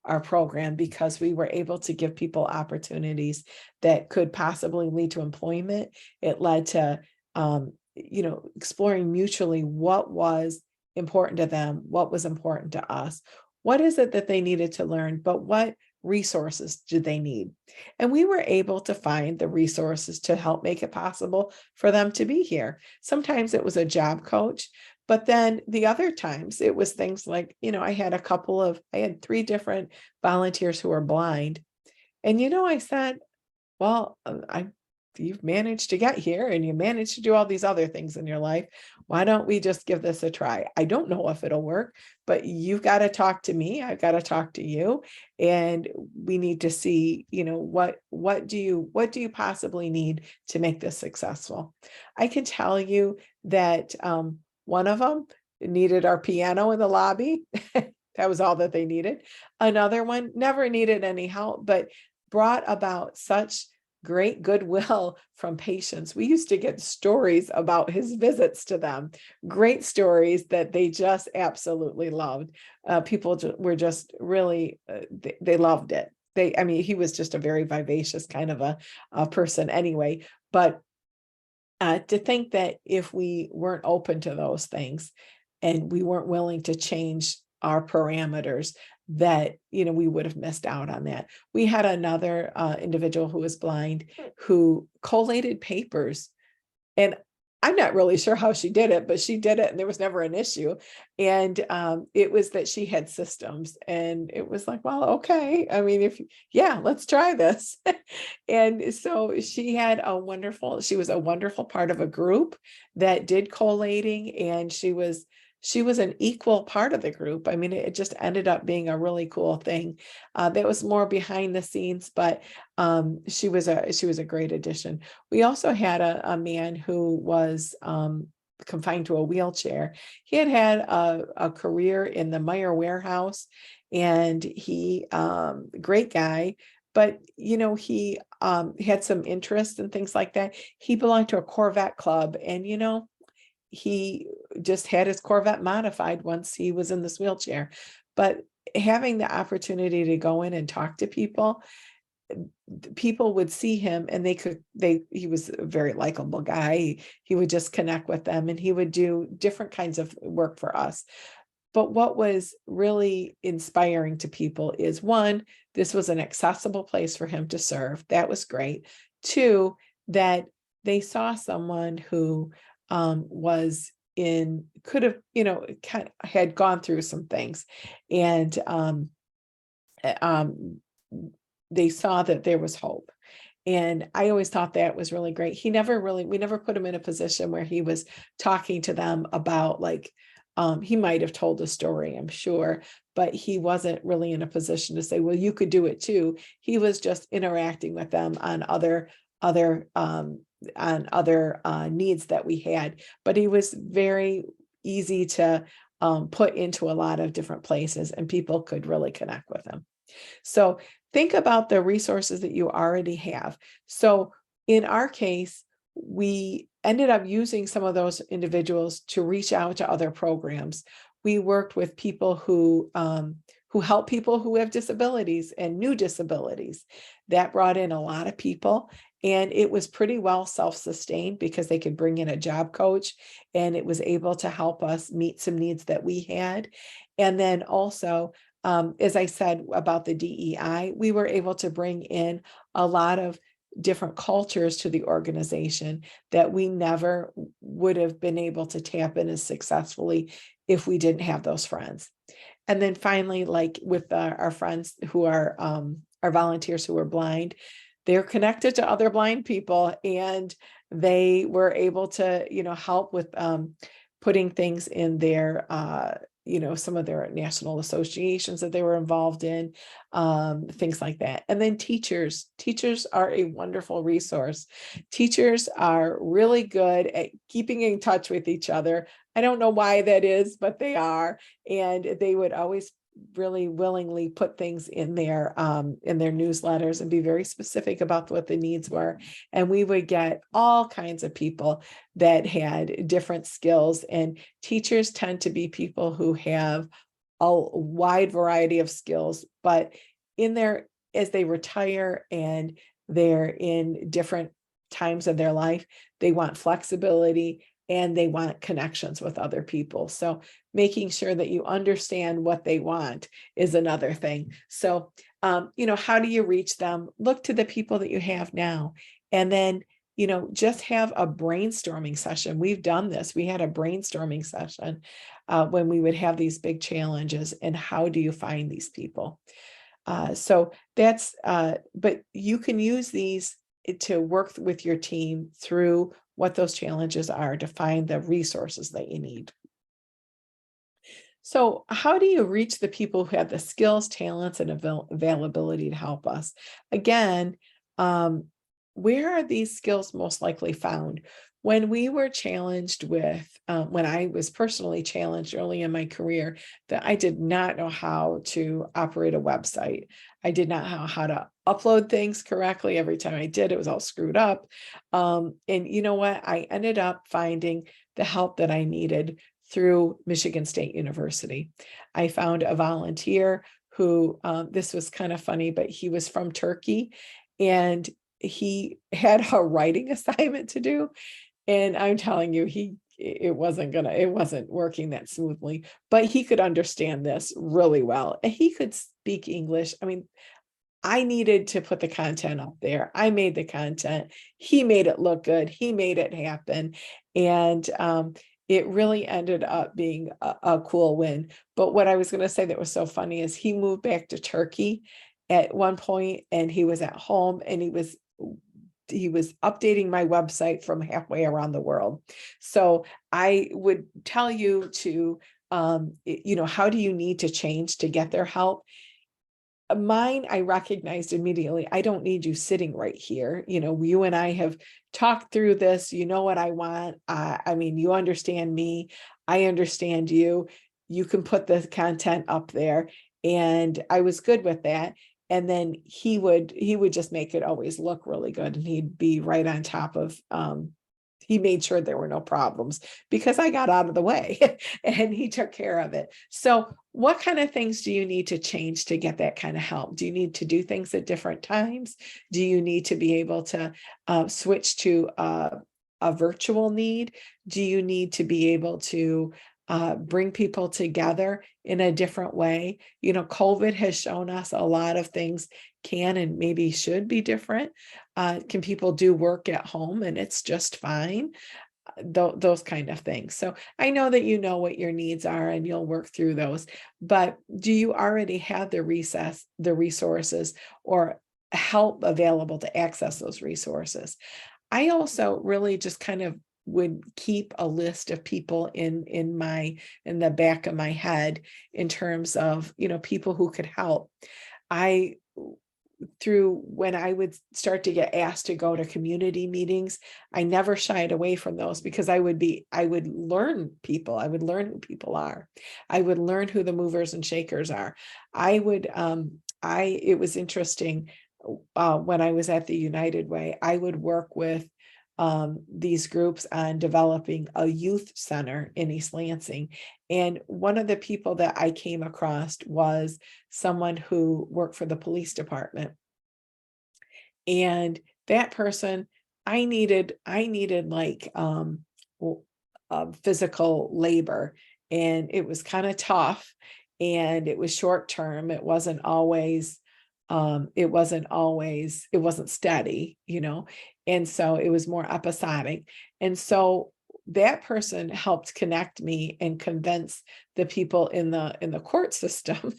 our program, because we were able to give people opportunities that could possibly lead to employment. It led to exploring mutually what was important to them, what was important to us. What is it that they needed to learn, but what resources do they need? And we were able to find the resources to help make it possible for them to be here. Sometimes it was a job coach, but then the other times it was things like, I had 3 different volunteers who were blind. And, I said, well, you've managed to get here and you managed to do all these other things in your life. Why don't we just give this a try? I don't know if it'll work, but you've got to talk to me. I've got to talk to you, and we need to see, what do you possibly need to make this successful? I can tell you that one of them needed our piano in the lobby. That was all that they needed. Another one never needed any help, but brought about such great goodwill from patients. We used to get stories about his visits to them, great stories that they just absolutely loved. People were just really, they loved it. He was just a very vivacious kind of a person anyway, but to think that if we weren't open to those things and we weren't willing to change our parameters, that we would have missed out on that. We had another individual who was blind who collated papers, and I'm not really sure how she did it, but she did it and there was never an issue. And it was that she had systems, and it was like, well, okay. Let's try this. And so she was a wonderful part of a group that did collating, and she was an equal part of the group. It just ended up being a really cool thing. That was more behind the scenes, but she was a great addition. We also had a man who was confined to a wheelchair. He had a career in the Meyer warehouse, and he great guy, but he had some interest and things like that. He belonged to a Corvette club, and he just had his Corvette modified once he was in this wheelchair. But having the opportunity to go in and talk to people would see him, and he was a very likable guy. He would just connect with them, and he would do different kinds of work for us. But what was really inspiring to people is, one, this was an accessible place for him to serve. That was great. Two, that they saw someone who had gone through some things, and they saw that there was hope. And I always thought that was really great. We never put him in a position where he was talking to them about, like, he might have told a story, I'm sure, but he wasn't really in a position to say, well, you could do it too. He was just interacting with them on other needs that we had, but he was very easy to put into a lot of different places, and people could really connect with him. So think about the resources that you already have. So in our case, we ended up using some of those individuals to reach out to other programs. We worked with people who help people who have disabilities and new disabilities. That brought in a lot of people, and it was pretty well self-sustained because they could bring in a job coach, and it was able to help us meet some needs that we had. And then also, as I said about the DEI, we were able to bring in a lot of different cultures to the organization that we never would have been able to tap in as successfully if we didn't have those friends. And then finally, like with our friends who are our volunteers who are blind, they're connected to other blind people, and they were able to, help with putting things in their some of their national associations that they were involved in, things like that. And then teachers are a wonderful resource. Teachers are really good at keeping in touch with each other. I don't know why that is, but they are, and they would always really willingly put things in their newsletters and be very specific about what the needs were. And we would get all kinds of people that had different skills, and teachers tend to be people who have a wide variety of skills, but as they retire and they're in different times of their life, they want flexibility. and they want connections with other people. So making sure that you understand what they want is another thing. So, how do you reach them? Look to the people that you have now. And then, just have a brainstorming session. We've done this. We had a brainstorming session when we would have these big challenges. And how do you find these people? So that's, but you can use these to work with your team through what those challenges are to find the resources that you need. So, how do you reach the people who have the skills, talents, and availability to help us? Again, um, where are these skills most likely found? When we were challenged with, when I was personally challenged early in my career, that I did not know how to operate a website. I did not know how to upload things correctly. Every time I did, it was all screwed up. And you know what? I ended up finding the help that I needed through Michigan State University. I found a volunteer who, this was kind of funny, but he was from Turkey and he had a writing assignment to do. And I'm telling you, it wasn't working that smoothly, but he could understand this really well. And he could speak English. I mean, I needed to put the content up there. I made the content. He made it look good. He made it happen. And it really ended up being a cool win. But what I was going to say that was so funny is he moved back to Turkey at one point and he was at home and he was updating my website from halfway around the world. So I would tell you to, how do you need to change to get their help? Mine, I recognized immediately, I don't need you sitting right here. You and I have talked through this. You know what I want. I mean, you understand me. I understand you. You can put the content up there. And I was good with that. And then he would just make it always look really good. And he'd be right on top of, he made sure there were no problems because I got out of the way and he took care of it. So what kind of things do you need to change to get that kind of help? Do you need to do things at different times? Do you need to be able to switch to a virtual need? Do you need to be able to bring people together in a different way? COVID has shown us a lot of things can and maybe should be different. Can people do work at home and it's just fine? Those kind of things. So I know that you know what your needs are and you'll work through those, but do you already have the resources or help available to access those resources? I also really just kind of would keep a list of people in the back of my head in terms of, people who could help. I through when I would start to get asked to go to community meetings, I never shied away from those because I would learn people. I would learn who people are. I would learn who the movers and shakers are. It was interesting when I was at the United Way, I would work with these groups on developing a youth center in East Lansing. And one of the people that I came across was someone who worked for the police department. And that person, I needed like physical labor, and it was kind of tough and it was short term. It wasn't steady, and so it was more episodic. And so that person helped connect me and convince the people in the court system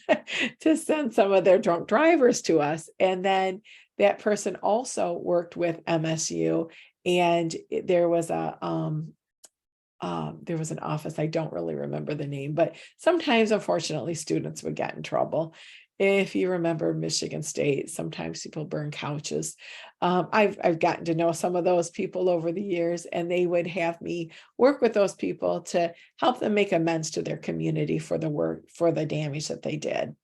to send some of their drunk drivers to us. And then that person also worked with MSU, and there was an office, I don't really remember the name, but sometimes, unfortunately, students would get in trouble. If you remember Michigan State, sometimes people burn couches. I've gotten to know some of those people over the years, and they would have me work with those people to help them make amends to their community for the damage that they did.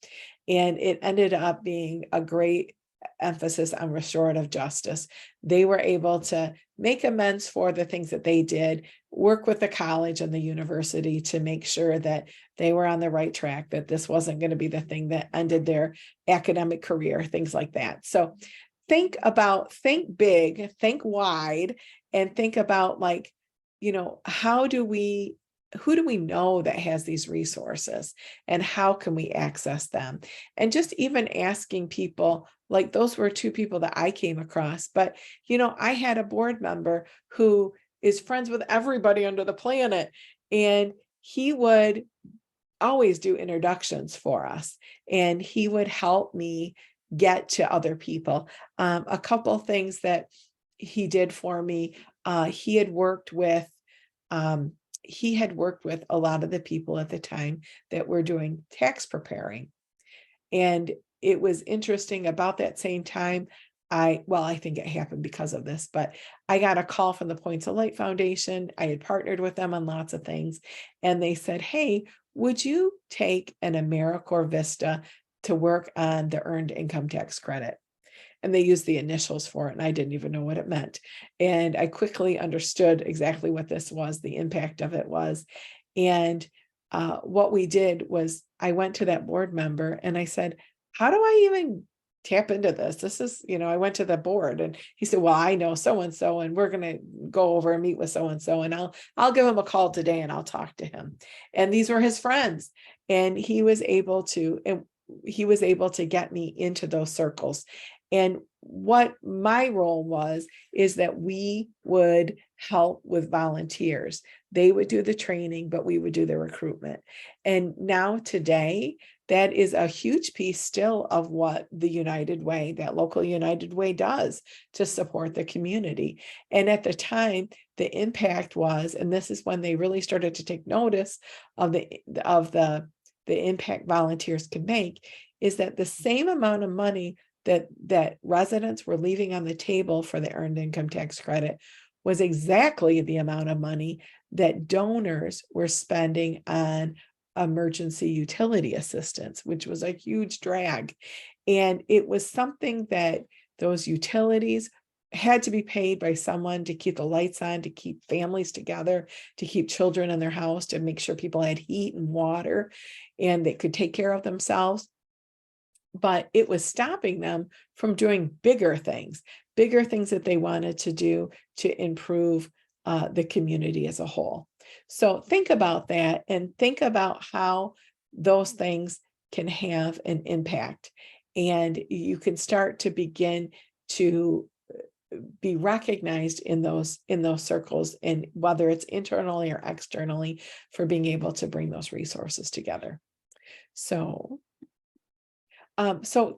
And it ended up being a great emphasis on restorative justice. They were able to make amends for the things that they did, work with the college and the university to make sure that they were on the right track, that this wasn't going to be the thing that ended their academic career, things like that. So think big, think wide, and think about like who do we know that has these resources, and how can we access them? And just even asking people, like those were two people that I came across, but I had a board member who is friends with everybody under the planet, and he would always do introductions for us, and he would help me get to other people. A couple things that he did for me, he had worked with a lot of the people at the time that were doing tax preparing. And it was interesting, about that same time, I think it happened because of this, but I got a call from the Points of Light Foundation. I had partnered with them on lots of things. And they said, hey, would you take an AmeriCorps Vista to work on the earned income tax credit? And they used the initials for it, and I didn't even know what it meant. And I quickly understood exactly what this was, the impact of it was. And what we did was, I went to that board member and I said, how do I even tap into this? This is, I went to the board, and he said, well, I know so-and-so, and we're going to go over and meet with so-and-so, and I'll give him a call today and I'll talk to him. And these were his friends, and he was able to get me into those circles. And what my role was is that we would help with volunteers. They would do the training, but we would do the recruitment. And now today, that is a huge piece still of what the United Way, that local United Way, does to support the community. And at the time, the impact was, and this is when they really started to take notice of the impact volunteers can make, is that the same amount of money that residents were leaving on the table for the earned income tax credit was exactly the amount of money that donors were spending on emergency utility assistance, which was a huge drag. And it was something that those utilities had to be paid by someone to keep the lights on, to keep families together, to keep children in their house, to make sure people had heat and water, and they could take care of themselves. But it was stopping them from doing bigger things that they wanted to do to improve the community as a whole. So think about that, and think about how those things can have an impact. And you can start to begin to be recognized in those circles, and whether it's internally or externally, for being able to bring those resources together. So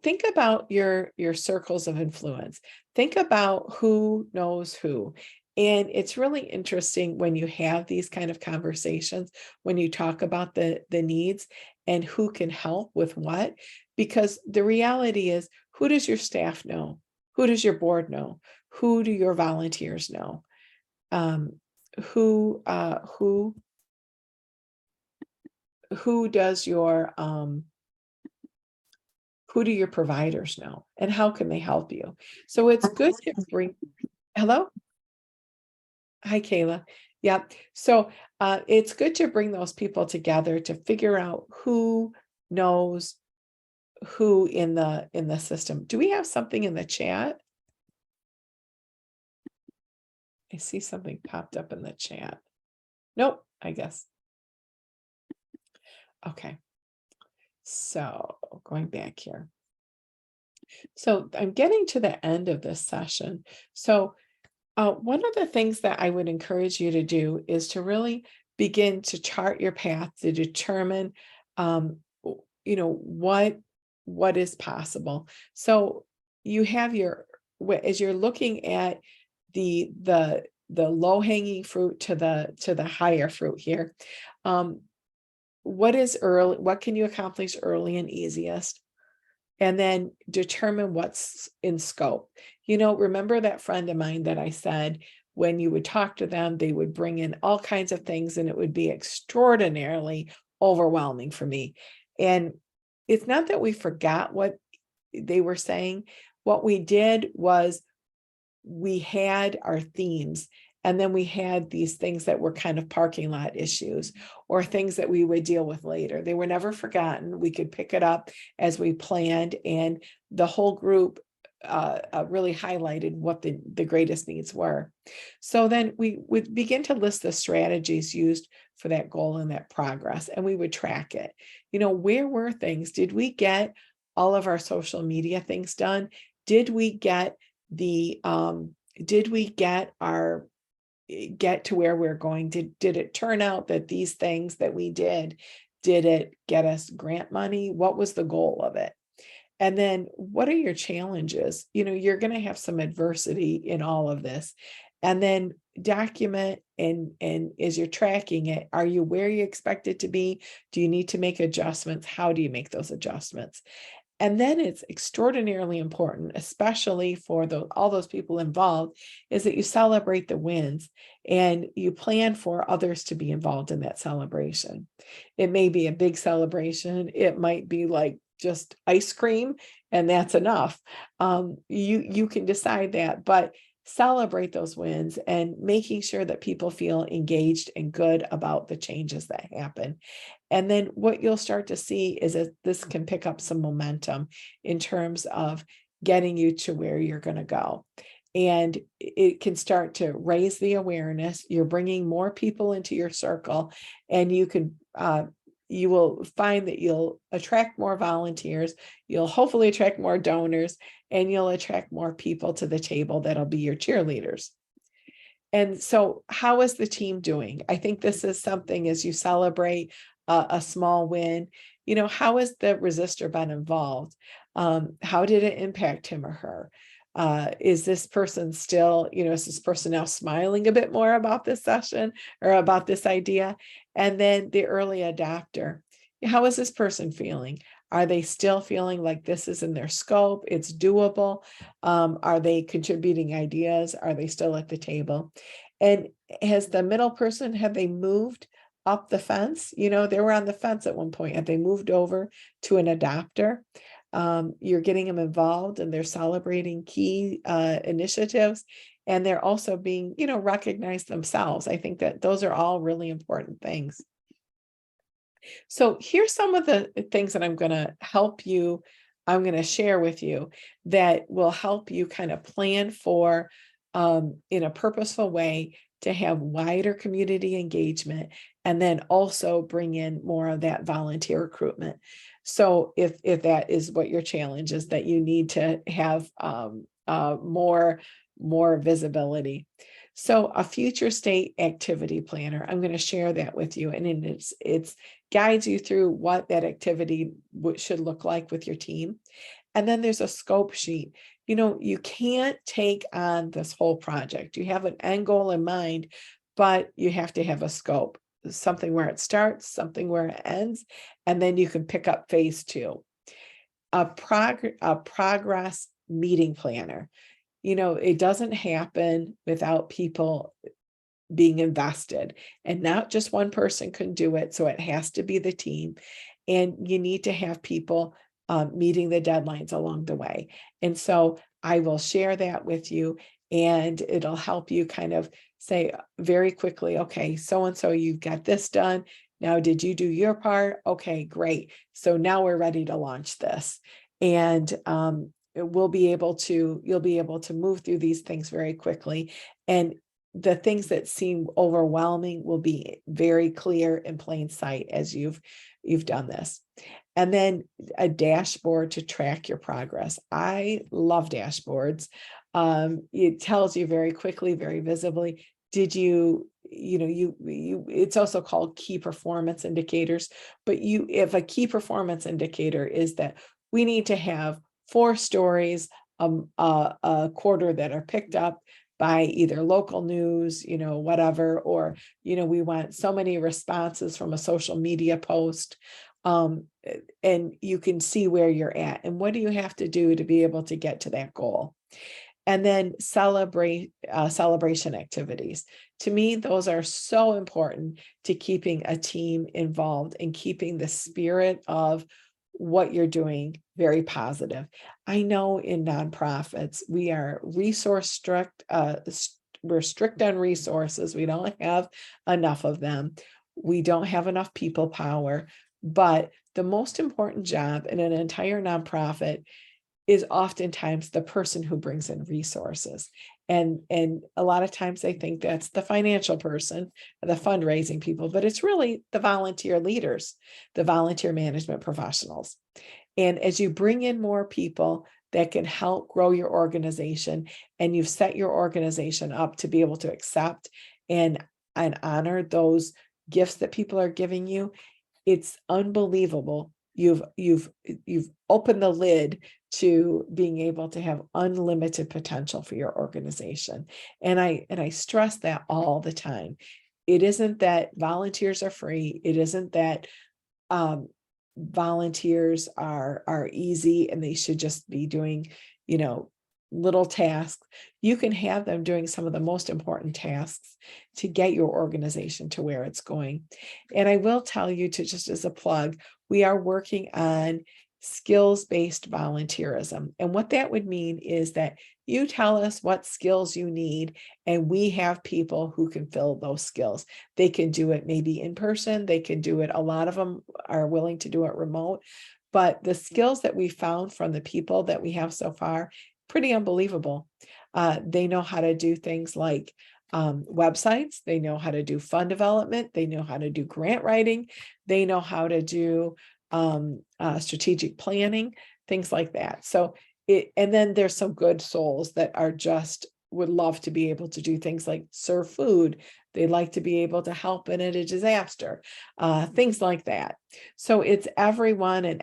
think about your circles of influence. Think about who knows who. And it's really interesting when you have these kind of conversations, when you talk about the needs and who can help with what, because the reality is, who does your staff know? Who does your board know? Who do your volunteers know? Who does your who do your providers know, and how can they help you? So it's good to bring, hello? Hi, Kayla. Yep. So it's good to bring those people together to figure out who knows who in the system. Do we have something in the chat? I see something popped up in the chat. Nope, I guess. Okay. So going back here. So I'm getting to the end of this session. So one of the things that I would encourage you to do is to really begin to chart your path to determine, what is possible. So you have as you're looking at the low hanging fruit to the higher fruit here. What can you accomplish early and easiest? And then determine what's in scope. Remember that friend of mine that I said, when you would talk to them, they would bring in all kinds of things, and it would be extraordinarily overwhelming for me. And it's not that we forgot what they were saying. What we did was, we had our themes, and then we had these things that were kind of parking lot issues, or things that we would deal with later. They were never forgotten. We could pick it up as we planned, and the whole group really highlighted what the greatest needs were. So then we would begin to list the strategies used for that goal and that progress, and we would track it. Where were things? Did we get all of our social media things done? Did we get did we get to where we're going? Did it turn out that these things that we did it get us grant money? What was the goal of it? And then what are your challenges? You're going to have some adversity in all of this. And then document, and as you're tracking it, are you where you expect it to be? Do you need to make adjustments? How do you make those adjustments? And then it's extraordinarily important, especially for all those people involved, is that you celebrate the wins and you plan for others to be involved in that celebration. It may be a big celebration. It might be like just ice cream, and that's enough. You can decide that, but celebrate those wins and making sure that people feel engaged and good about the changes that happen. And then what you'll start to see is that this can pick up some momentum in terms of getting you to where you're going to go. And it can start to raise the awareness. You're bringing more people into your circle, and you will find that you'll attract more volunteers. You'll hopefully attract more donors, and you'll attract more people to the table that'll be your cheerleaders. And so how is the team doing? I think this is something, as you celebrate a small win, how has the resistor been involved? How did it impact him or her? Is this person still, is this person now smiling a bit more about this session or about this idea? And then the early adopter, how is this person feeling? Are they still feeling like this is in their scope? It's doable. Are they contributing ideas? Are they still at the table? And has the middle person, have they moved up the fence? They were on the fence at one point. Have they moved over to an adopter? You're getting them involved, and they're celebrating key initiatives, and they're also being, recognized themselves. I think that those are all really important things. So here's some of the things that I'm going to share with you that will help you kind of plan for, in a purposeful way, to have wider community engagement, and then also bring in more of that volunteer recruitment. So if that is what your challenge is, that you need to have more visibility. So a future state activity planner, I'm going to share that with you, and it's guides you through what that activity should look like with your team. And then there's a scope sheet. You can't take on this whole project. You have an end goal in mind, but you have to have a scope, something where it starts, something where it ends, and then you can pick up phase 2. A progress meeting planner. It doesn't happen without people being invested, and not just one person can do it. So it has to be the team, and you need to have people meeting the deadlines along the way. And so I will share that with you, and it'll help you kind of say very quickly, okay, so-and-so, you've got this done. Now, did you do your part? Okay, great. So now we're ready to launch this. And you'll be able to move through these things very quickly. And the things that seem overwhelming will be very clear in plain sight as you've done this. And then a dashboard to track your progress. I love dashboards. It tells you very quickly, very visibly, did you it's also called key performance indicators, but if a key performance indicator is that we need to have 4 stories a quarter that are picked up by either local news, whatever, or, we want so many responses from a social media post. And you can see where you're at and what do you have to do to be able to get to that goal. And then celebration activities. To me, those are so important to keeping a team involved and keeping the spirit of what you're doing very positive. I know in nonprofits, we are resource strict. We're strict on resources. We don't have enough of them. We don't have enough people power. But the most important job in an entire nonprofit is oftentimes the person who brings in resources. And a lot of times they think that's the financial person, the fundraising people, but it's really the volunteer leaders, the volunteer management professionals. And as you bring in more people that can help grow your organization, and you've set your organization up to be able to accept and honor those gifts that people are giving you, it's unbelievable. You've opened the lid to being able to have unlimited potential for your organization. And I stress that all the time. It isn't that volunteers are free. It isn't that volunteers are easy and they should just be doing, little tasks. You can have them doing some of the most important tasks to get your organization to where it's going. And I will tell you, to just as a plug, we are working on skills-based volunteerism. And what that would mean is that you tell us what skills you need, and we have people who can fill those skills. They can do it maybe in person, they can do it, a lot of them are willing to do it remote, but the skills that we found from the people that we have so far, pretty unbelievable. They know how to do things like websites, they know how to do fund development, they know how to do grant writing, they know how to do strategic planning, things like that. So and then there's some good souls that are just would love to be able to do things like serve food. They like to be able to help in a disaster, things like that. So it's everyone and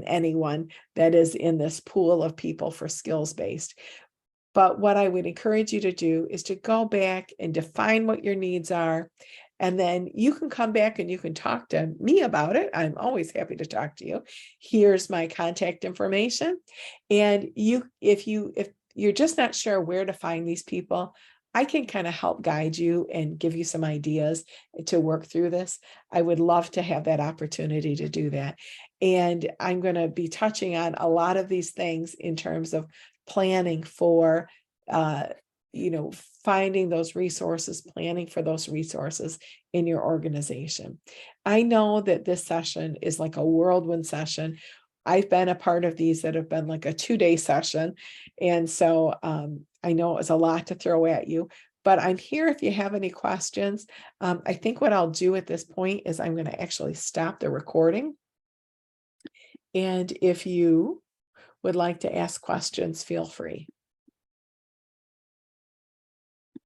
anyone that is in this pool of people for skills-based. But what I would encourage you to do is to go back and define what your needs are. And then you can come back and you can talk to me about it. I'm always happy to talk to you. Here's my contact information. And if you're just not sure where to find these people, I can kind of help guide you and give you some ideas to work through this. I would love to have that opportunity to do that. And I'm going to be touching on a lot of these things in terms of planning for, finding those resources, planning for those resources in your organization. I know that this session is like a whirlwind session. I've been a part of these that have been like a 2-day session. And so I know it was a lot to throw at you, but I'm here if you have any questions. I think what I'll do at this point is I'm going to actually stop the recording. And if you would like to ask questions, feel free.